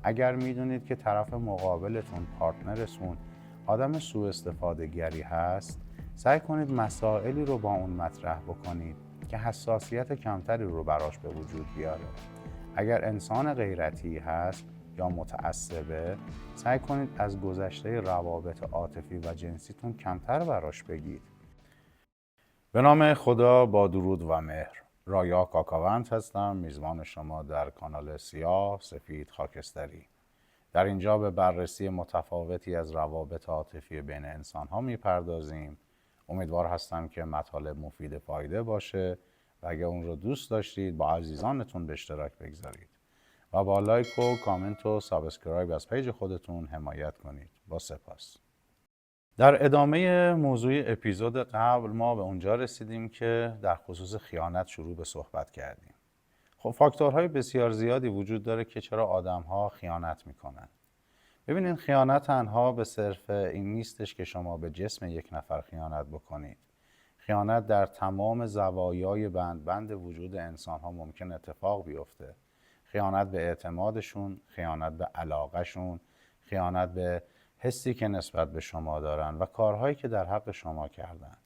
اگر میدونید که طرف مقابلتون، پارتنرتون آدم سوء استفاده گری هست، سعی کنید مسائلی رو با اون مطرح بکنید که حساسیت کمتری رو براش به وجود بیاره. اگر انسان غیرتی هست یا متعصبه، سعی کنید از گذشته روابط عاطفی و جنسیتون کمتر براش بگید. به نام خدا، با درود و مهر. رایا کاکاوند هستم، میزبان شما در کانال سیاه سفید خاکستری. در اینجا به بررسی متفاوتی از روابط عاطفی بین انسان ها میپردازیم. امیدوار هستم که مطالب مفید فایده باشه و اگر اون رو دوست داشتید با عزیزانتون به اشتراک بگذارید و با لایک و کامنت و سابسکرایب از پیج خودتون حمایت کنید. با سپاس. در ادامه موضوع اپیزود قبل ما به اونجا رسیدیم که در خصوص خیانت شروع به صحبت کردیم. خب فاکتورهای بسیار زیادی وجود داره که چرا آدم‌ها خیانت میکنن. ببینید، خیانت تنها به صرف این نیستش که شما به جسم یک نفر خیانت بکنید. خیانت در تمام زوایای بند وجود انسان‌ها ممکن اتفاق بیفته. خیانت به اعتمادشون، خیانت به علاقهشون، خیانت به حسی که نسبت به شما دارن و کارهایی که در حق شما کردن.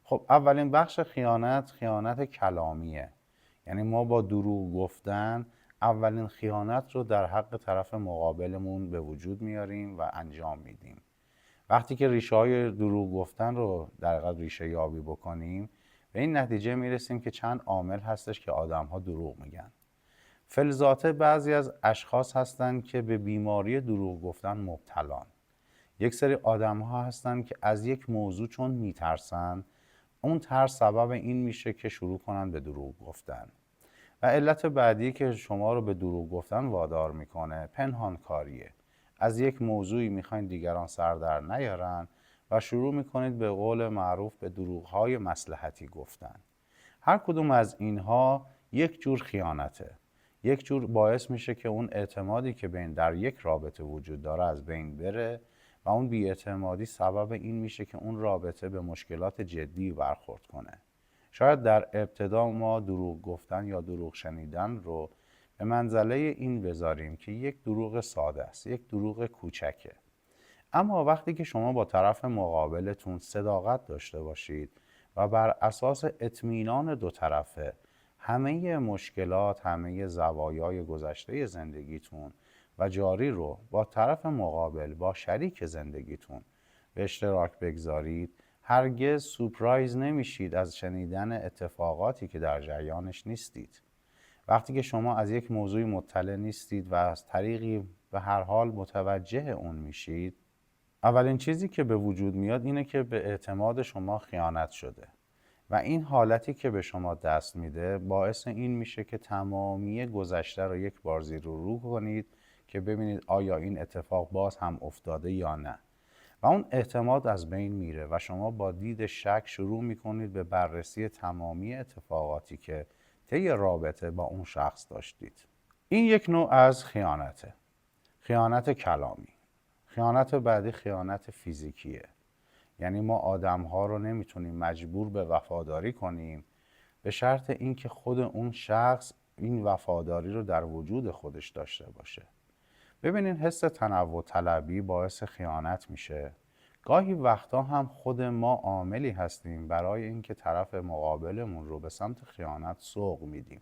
خب اولین بخش خیانت کلامیه. یعنی ما با دروغ گفتن اولین خیانت رو در حق طرف مقابلمون به وجود میاریم و انجام میدیم. وقتی که ریشه های دروغ گفتن رو در حقیقت ریشه یابی بکنیم، به این نتیجه میرسیم که چند عامل هستش که آدم ها دروغ میگن. فلذاته بعضی از اشخاص هستن که به بیماری دروغ گفتن مبتلان. یک سری آدم ها هستن که از یک موضوع چون میترسن، اون ترس سبب این میشه که شروع کنن به دروغ گفتن. و علت بعدی که شما رو به دروغ گفتن وادار میکنه پنهان کاریه. از یک موضوعی میخواین دیگران سر در نیارن و شروع میکنید به قول معروف به دروغهای مصلحتی گفتن. هر کدوم از اینها یک جور خیانته. یک جور باعث میشه که اون اعتمادی که در یک رابطه وجود داره از بین بره و اون بی‌اعتمادی سبب این میشه که اون رابطه به مشکلات جدی برخورد کنه. شاید در ابتدا ما دروغ گفتن یا دروغ شنیدن رو به منزله این بذاریم که یک دروغ ساده است، یک دروغ کوچکه. اما وقتی که شما با طرف مقابلتون صداقت داشته باشید و بر اساس اطمینان دو طرفه همه مشکلات، همه زوایای گذشته زندگیتون و جاری رو با طرف مقابل، با شریک زندگیتون به اشتراک بگذارید، هرگز سورپرایز نمیشید از شنیدن اتفاقاتی که در جریانش نیستید. وقتی که شما از یک موضوعی مطلع نیستید و از طریقی به هر حال متوجه اون میشید، اولین چیزی که به وجود میاد اینه که به اعتماد شما خیانت شده و این حالتی که به شما دست میده باعث این میشه که تمامی گذشته رو یک بار زیر و رو کنید که ببینید آیا این اتفاق باز هم افتاده یا نه. و اون اعتماد از بین میره و شما با دید شک شروع میکنید به بررسی تمامی اتفاقاتی که طی رابطه با اون شخص داشتید. این یک نوع از خیانته. خیانت کلامی. خیانت بعدی خیانت فیزیکیه. یعنی ما آدم‌ها رو نمیتونیم مجبور به وفاداری کنیم به شرط اینکه خود اون شخص این وفاداری رو در وجود خودش داشته باشه. ببینین، حس تنوع طلبی باعث خیانت میشه. گاهی وقتا هم خود ما عاملی هستیم برای اینکه طرف مقابلمون رو به سمت خیانت سوق میدیم.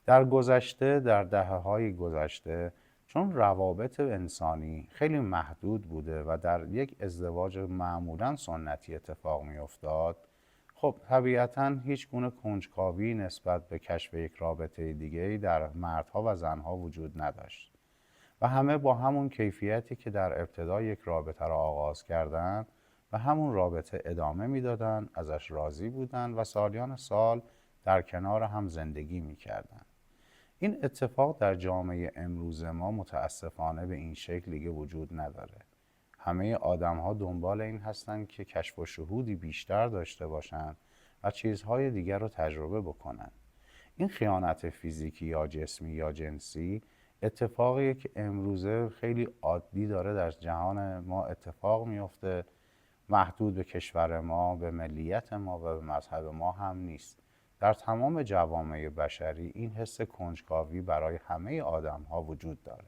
در گذشته، در دهه‌های گذشته، چون روابط انسانی خیلی محدود بوده و در یک ازدواج معمولاً سنتی اتفاق میافتاد، خب طبیعتاً هیچ گونه کنجکاوی نسبت به کشف یک رابطه دیگه‌ای در مردها و زنها وجود نداشت و همه با همون کیفیتی که در ابتدا یک رابطه را آغاز کردن و همون رابطه ادامه میدادن، ازش راضی بودن و سالیان سال در کنار هم زندگی میکردن. این اتفاق در جامعه امروز ما متاسفانه به این شکل دیگه وجود نداره. همه آدم ها دنبال این هستن که کشف و شهودی بیشتر داشته باشن و چیزهای دیگر رو تجربه بکنن. این خیانت فیزیکی یا جسمی یا جنسی اتفاقیه که امروزه خیلی عادی داره در جهان ما اتفاق میفته. محدود به کشور ما، به ملیت ما و به مذهب ما هم نیست. در تمام جوامع بشری این حس کنجکاوی برای همه آدم ها وجود داره.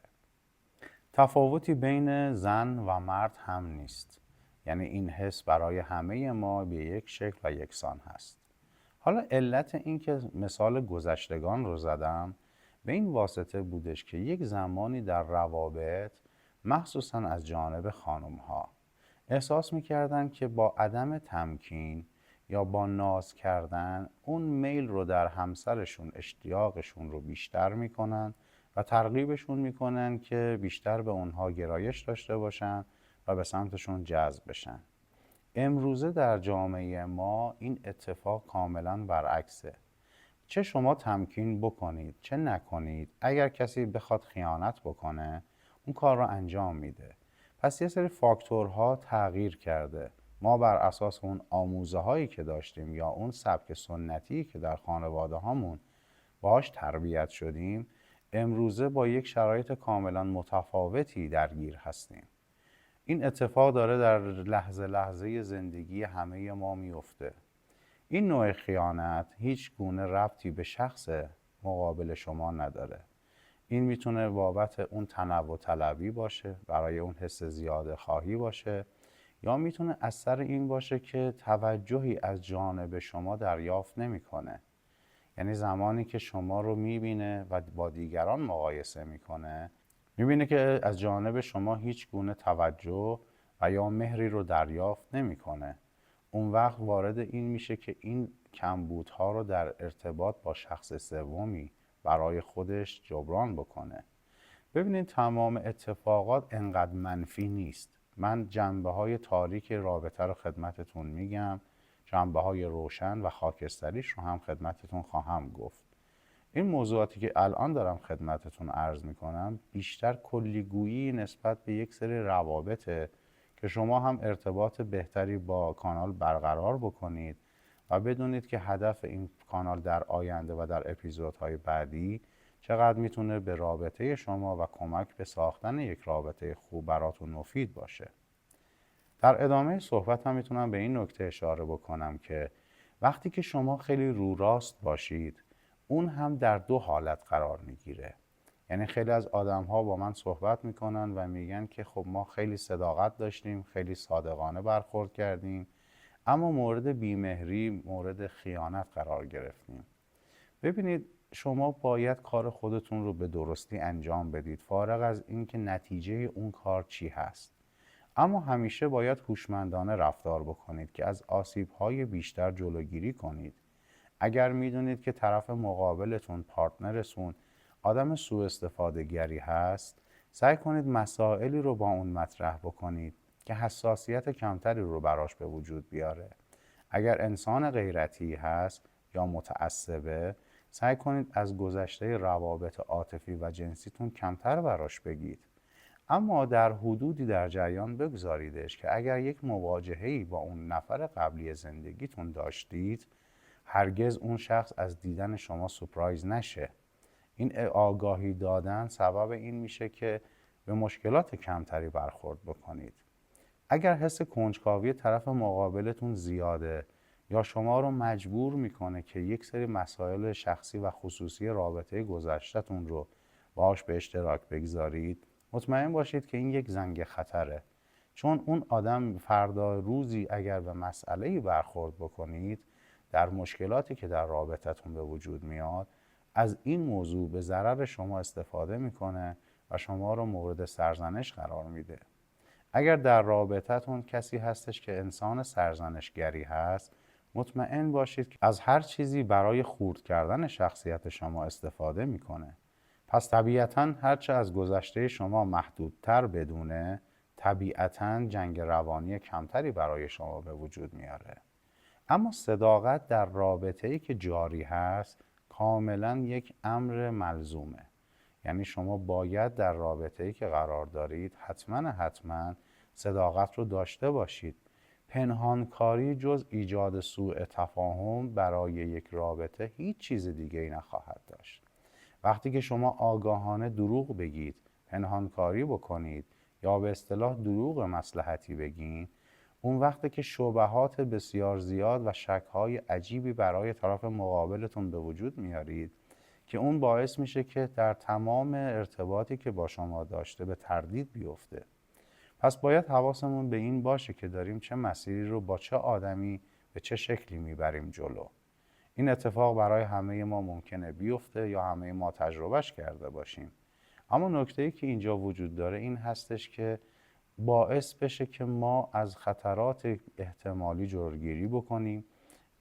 تفاوتی بین زن و مرد هم نیست. یعنی این حس برای همه ما به یک شکل و یکسان هست. حالا علت این که مثال گذشتگان رو زدم به این واسطه بودش که یک زمانی در روابط مخصوصا از جانب خانم ها احساس میکردن که با عدم تمکین یا با ناز کردن اون میل رو در همسرشون اشتیاقشون رو بیشتر میکنن و ترغیبشون میکنن که بیشتر به اونها گرایش داشته باشن و به سمتشون جذب بشن. امروزه در جامعه ما این اتفاق کاملا برعکسه. چه شما تمکین بکنید چه نکنید، اگر کسی بخواد خیانت بکنه اون کار رو انجام میده. پس یه سری فاکتورها تغییر کرده. ما بر اساس اون آموزه هایی که داشتیم یا اون سبک سنتی که در خانواده هامون باهاش تربیت شدیم، امروزه با یک شرایط کاملا متفاوتی درگیر هستیم. این اتفاق داره در لحظه لحظه زندگی همه ما میفته. این نوع خیانت هیچ گونه ربطی به شخص مقابل شما نداره. این میتونه بابت اون تنوع طلبی باشه، برای اون حس زیاده خواهی باشه، یا میتونه اثر این باشه که توجهی از جانب شما دریافت نمیکنه. یعنی زمانی که شما رو میبینه و با دیگران مقایسه میکنه، میبینه که از جانب شما هیچ گونه توجه و یا مهری رو دریافت نمیکنه. اون وقت وارد این میشه که این کمبودها رو در ارتباط با شخص سومی برای خودش جبران بکنه. ببینید تمام اتفاقات انقدر منفی نیست. من جنبه های تاریک رابطه رو خدمتتون میگم، جنبه های روشن و خاکستریش رو هم خدمتتون خواهم گفت. این موضوعاتی که الان دارم خدمتتون عرض میکنم بیشتر کلیگویی نسبت به یک سری روابطه که شما هم ارتباط بهتری با کانال برقرار بکنید و بدونید که هدف این کانال در آینده و در اپیزودهای بعدی چقدر میتونه به رابطه شما و کمک به ساختن یک رابطه خوب براتون مفید باشه. در ادامه صحبت هم میتونم به این نکته اشاره بکنم که وقتی که شما خیلی رو راست باشید اون هم در دو حالت قرار میگیره. یعنی خیلی از آدم ها با من صحبت میکنن و میگن که خب ما خیلی صداقت داشتیم، خیلی صادقانه برخورد کردیم، اما مورد بیمهری، مورد خیانت قرار گرفتیم. ببینید شما باید کار خودتون رو به درستی انجام بدید، فارغ از اینکه نتیجه اون کار چی هست. اما همیشه باید هوشمندانه رفتار بکنید که از آسیب‌های بیشتر جلوگیری کنید. اگر میدونید که طرف مقابلتون، پارتنرتون آدم سوء استفاده گری هست، سعی کنید مسائلی رو با اون مطرح بکنید که حساسیت کمتری رو براش به وجود بیاره. اگر انسان غیرتی هست یا متعصبه، سعی کنید از گذشته روابط عاطفی و جنسیتون کمتر براش بگید. اما در حدودی در جریان بگذاریدش که اگر یک مواجهه‌ای با اون نفر قبلی زندگیتون داشتید، هرگز اون شخص از دیدن شما سورپرایز نشه. این آگاهی دادن سبب این میشه که به مشکلات کمتری برخورد بکنید. اگر حس کنجکاوی طرف مقابلتون زیاده یا شما رو مجبور میکنه که یک سری مسائل شخصی و خصوصی رابطه گذشته‌تون رو باهاش به اشتراک بگذارید، مطمئن باشید که این یک زنگ خطره. چون اون آدم فردا روزی اگر به مسئله‌ای برخورد بکنید، در مشکلاتی که در رابطتون به وجود میاد، از این موضوع به ضرر شما استفاده میکنه و شما رو مورد سرزنش قرار میده. اگر در رابطتون کسی هستش که انسان سرزنشگری هست، مطمئن باشید که از هر چیزی برای خورد کردن شخصیت شما استفاده میکنه. پس طبیعتاً هرچه از گذشته شما محدودتر بدونه، طبیعتاً جنگ روانی کمتری برای شما به وجود میاره. اما صداقت در رابطه‌ای که جاری هست کاملاً یک امر ملزومه. یعنی شما باید در رابطه‌ای که قرار دارید حتما صداقت رو داشته باشید. پنهانکاری جز ایجاد سوء تفاهم برای یک رابطه هیچ چیز دیگه ای نخواهد داشت. وقتی که شما آگاهانه دروغ بگید، پنهانکاری بکنید یا به اصطلاح دروغ مصلحتی بگین، اون وقتی که شبهات بسیار زیاد و شک‌های عجیبی برای طرف مقابلتون به وجود میارید که اون باعث میشه که در تمام ارتباطی که با شما داشته به تردید بیفته. پس باید حواسمون به این باشه که داریم چه مسیری رو با چه آدمی به چه شکلی میبریم جلو. این اتفاق برای همه ما ممکنه بیفته یا همه ما تجربهش کرده باشیم. اما نکته‌ای که اینجا وجود داره این هستش که باعث بشه که ما از خطرات احتمالی جلوگیری بکنیم،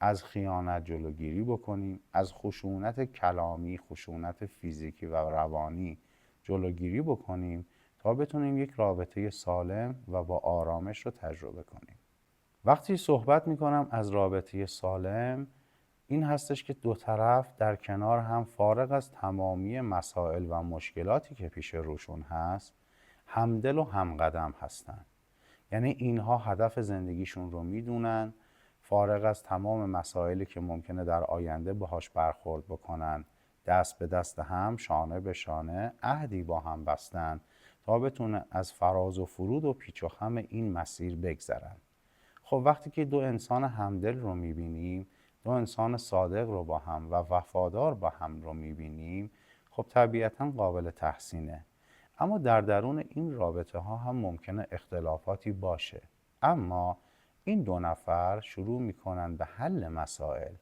از خیانت جلوگیری بکنیم، از خشونت کلامی، خشونت فیزیکی و روانی جلوگیری بکنیم تا بتونیم یک رابطه سالم و با آرامش رو تجربه کنیم. وقتی صحبت میکنم از رابطه سالم، این هستش که دو طرف در کنار هم فارغ از تمامی مسائل و مشکلاتی که پیش روشون هست، همدل و همقدم هستن. یعنی اینها هدف زندگیشون رو میدونن، فارغ از تمام مسائلی که ممکنه در آینده باهاش برخورد بکنن، دست به دست هم، شانه به شانه عهدی با هم بستن تا بتونه از فراز و فرود و پیچ و خم این مسیر بگذرن. خب وقتی که دو انسان همدل رو میبینیم، دو انسان صادق رو با هم و وفادار با هم رو میبینیم، خب طبیعتاً قابل تحسینه. اما در درون این رابطه ها هم ممکنه اختلافاتی باشه. اما این دو نفر شروع میکنن به حل مسائل،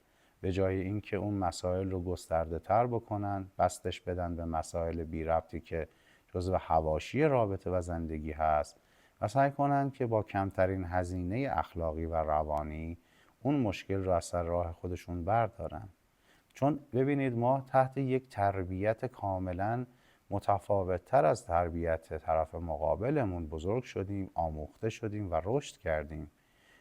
به جای اینکه اون مسائل رو گسترده تر بکنن، بستش بدن به مسائل بی ربطی که جزو حواشی رابطه و زندگی هست و سعی کنن که با کمترین هزینه اخلاقی و روانی اون مشکل رو از سر راه خودشون بردارن. چون ببینید ما تحت یک تربیت کاملا متفاوت تر از تربیت طرف مقابلمون بزرگ شدیم، آموخته شدیم و رشد کردیم.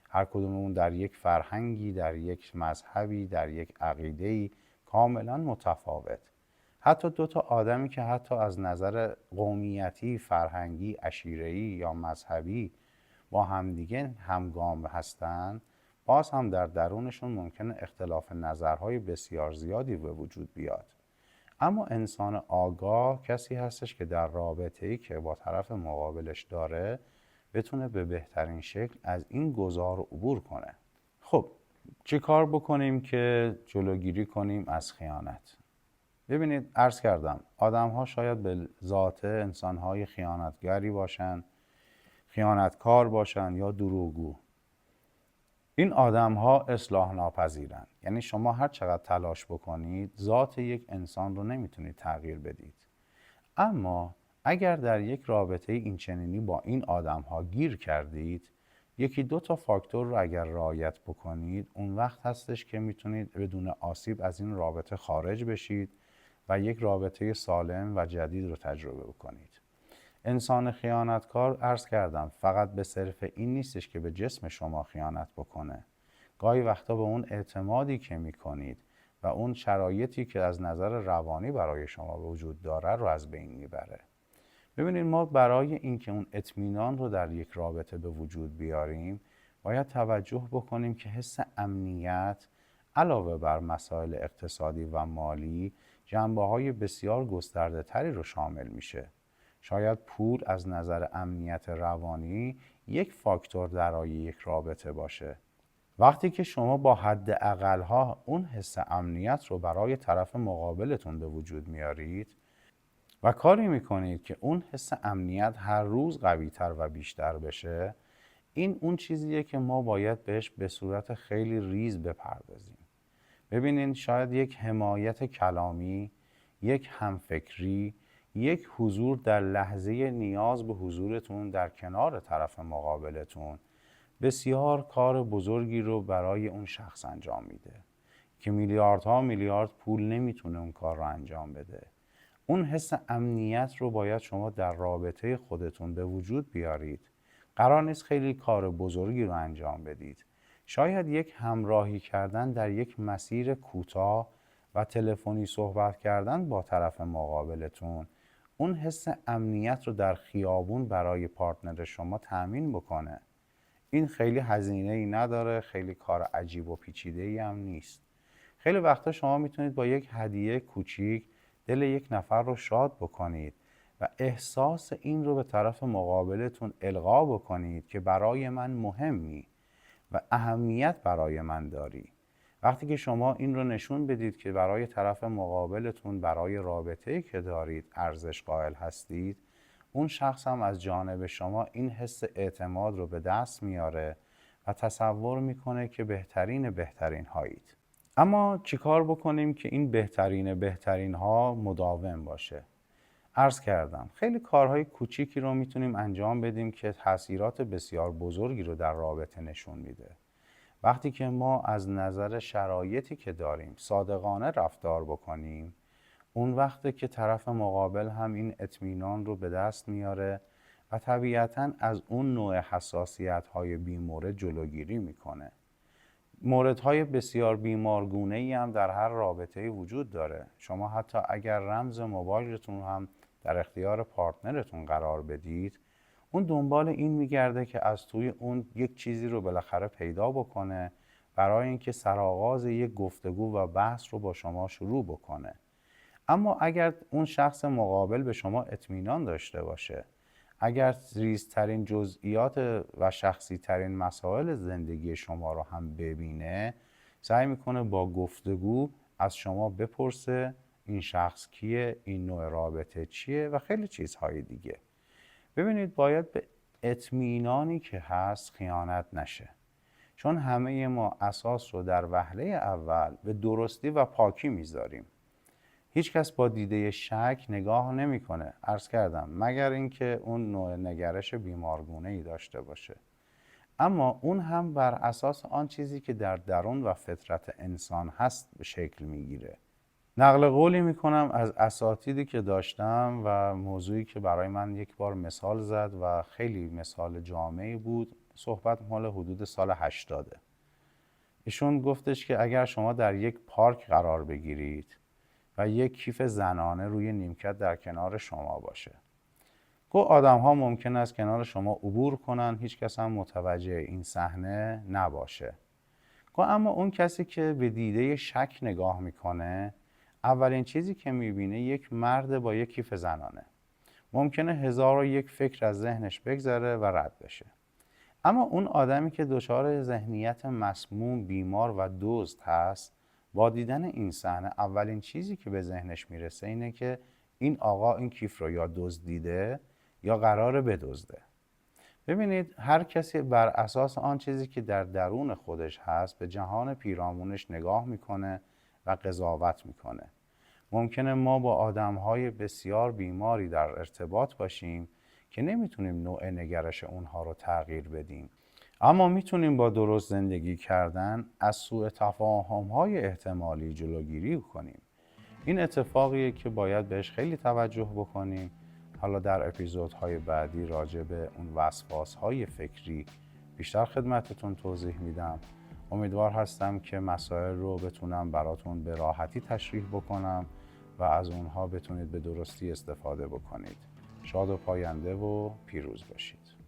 هر کدوممون در یک فرهنگی، در یک مذهبی، در یک عقیده‌ای کاملا متفاوت. حتی دو تا آدمی که حتی از نظر قومیتی، فرهنگی، عشیره‌ای یا مذهبی با همدیگه همگام هستن، باز هم در درونشون ممکنه اختلاف نظرهای بسیار زیادی به وجود بیاد. اما انسان آگاه کسی هستش که در رابطه‌ای که با طرف مقابلش داره بتونه به بهترین شکل از این گذار عبور کنه. خب چی کار بکنیم که جلوگیری کنیم از خیانت؟ ببینید عرض کردم آدم ها شاید به ذات انسان های خیانتگری باشن، خیانتکار باشن یا دروغگو. این آدم ها اصلاح ناپذیرن. یعنی شما هر چقدر تلاش بکنید ذات یک انسان رو نمیتونید تغییر بدید. اما اگر در یک رابطه اینچنینی با این آدم ها گیر کردید، یکی دو تا فاکتور رو اگر رعایت بکنید، اون وقت هستش که میتونید بدون آسیب از این رابطه خارج بشید و یک رابطه سالم و جدید رو تجربه بکنید. انسان خیانتکار عرض کردم فقط به صرف این نیستش که به جسم شما خیانت بکنه. گاهی وقتا به اون اعتمادی که میکنید و اون شرایطی که از نظر روانی برای شما وجود داره رو از بین میبره. ببینید ما برای اینکه اون اطمینان رو در یک رابطه به وجود بیاریم باید توجه بکنیم که حس امنیت علاوه بر مسائل اقتصادی و مالی جنبه‌های بسیار گسترده تری رو شامل میشه. شاید پول از نظر امنیت روانی یک فاکتور درای یک رابطه باشه. وقتی که شما با حد اقل‌ها اون حس امنیت رو برای طرف مقابلتون به وجود میارید و کاری میکنید که اون حس امنیت هر روز قوی‌تر و بیشتر بشه، این اون چیزیه که ما باید بهش به صورت خیلی ریز بپردازیم. ببینین شاید یک حمایت کلامی، یک همفکری، یک حضور در لحظه نیاز به حضورتون در کنار طرف مقابلتون بسیار کار بزرگی رو برای اون شخص انجام میده که میلیاردها میلیارد پول نمیتونه اون کار رو انجام بده. اون حس امنیت رو باید شما در رابطه خودتون به وجود بیارید. قرار نیست خیلی کار بزرگی رو انجام بدید. شاید یک همراهی کردن در یک مسیر کوتاه و تلفنی صحبت کردن با طرف مقابلتون اون حس امنیت رو در خیابون برای پارتنر شما تأمین بکنه. این خیلی هزینه‌ای نداره، خیلی کار عجیب و پیچیده‌ای هم نیست. خیلی وقتا شما میتونید با یک هدیه کوچیک دل یک نفر رو شاد بکنید و احساس این رو به طرف مقابلتون القا بکنید که برای من مهمی و اهمیت برای من داری وقتی که شما این رو نشون بدید که برای طرف مقابلتون، برای رابطه‌ای که دارید ارزش قائل هستید، اون شخص هم از جانب شما این حس اعتماد رو به دست میاره و تصور میکنه که بهترین هایید. اما چیکار بکنیم که این بهترین ها مداوم باشه؟ عرض کردم خیلی کارهای کوچیکی رو میتونیم انجام بدیم که تأثیرات بسیار بزرگی رو در رابطه نشون میده. وقتی که ما از نظر شرایطی که داریم صادقانه رفتار بکنیم، اون وقته که طرف مقابل هم این اطمینان رو به دست میاره و طبیعتاً از اون نوع حساسیت‌های بیمورد جلوگیری میکنه. موردهای بسیار بیمارگونه‌ای هم در هر رابطه‌ای وجود داره. شما حتی اگر رمز موبایلتون هم در اختیار پارتنرتون قرار بدید، اون دنبال این میگرده که از توی اون یک چیزی رو بالاخره پیدا بکنه برای اینکه سرآغاز یک گفتگو و بحث رو با شما شروع بکنه. اما اگر اون شخص مقابل به شما اطمینان داشته باشه، اگر ریزترین جزئیات و شخصی ترین مسائل زندگی شما رو هم ببینه، سعی میکنه با گفتگو از شما بپرسه این شخص کیه، این نوع رابطه چیه و خیلی چیزهای دیگه. ببینید باید به اطمینانی که هست خیانت نشه، چون همه ما اساس رو در وهله اول به درستی و پاکی میذاریم. هیچ کس با دیده شک نگاه نمیکنه، عرض کردم، مگر اینکه اون نوع نگرش بیمارگونه ای داشته باشه. اما اون هم بر اساس آن چیزی که در درون و فطرت انسان هست به شکل میگیره. نقل قولی میکنم از اساتیدی که داشتم و موضوعی که برای من یک بار مثال زد و خیلی مثال جامعی بود. صحبت مال حدود سال 80. ایشون گفتش که اگر شما در یک پارک قرار بگیرید و یک کیف زنانه روی نیمکت در کنار شما باشه، آدم ها ممکن است کنار شما عبور کنن، هیچ کس هم متوجه این صحنه نباشه. اما اون کسی که به دیده شک نگاه میکنه، اولین چیزی که میبینه یک مرد با یک کیف زنانه. ممکنه 1001 فکر از ذهنش بگذره و رد بشه. اما اون آدمی که دچار ذهنیت مسموم، بیمار و دزد هست، با دیدن این صحنه اولین چیزی که به ذهنش میرسه اینه که این آقا این کیف رو یا دزدیده یا قراره بدزده. ببینید هر کسی بر اساس آن چیزی که در درون خودش هست به جهان پیرامونش نگاه میکنه و قضاوت میکنه. ممکنه ما با آدمهای بسیار بیماری در ارتباط باشیم که نمیتونیم نوع نگرش اونها رو تغییر بدیم، اما میتونیم با درست زندگی کردن از سوء تفاهم‌های احتمالی جلوگیری کنیم. این اتفاقیه که باید بهش خیلی توجه بکنیم. حالا در اپیزودهای بعدی راجع به اون وسواس‌های فکری بیشتر خدمتتون توضیح میدم. امیدوار هستم که مسائل رو بتونم براتون به راحتی تشریح بکنم و از اونها بتونید به درستی استفاده بکنید. شاد و پاینده و پیروز باشید.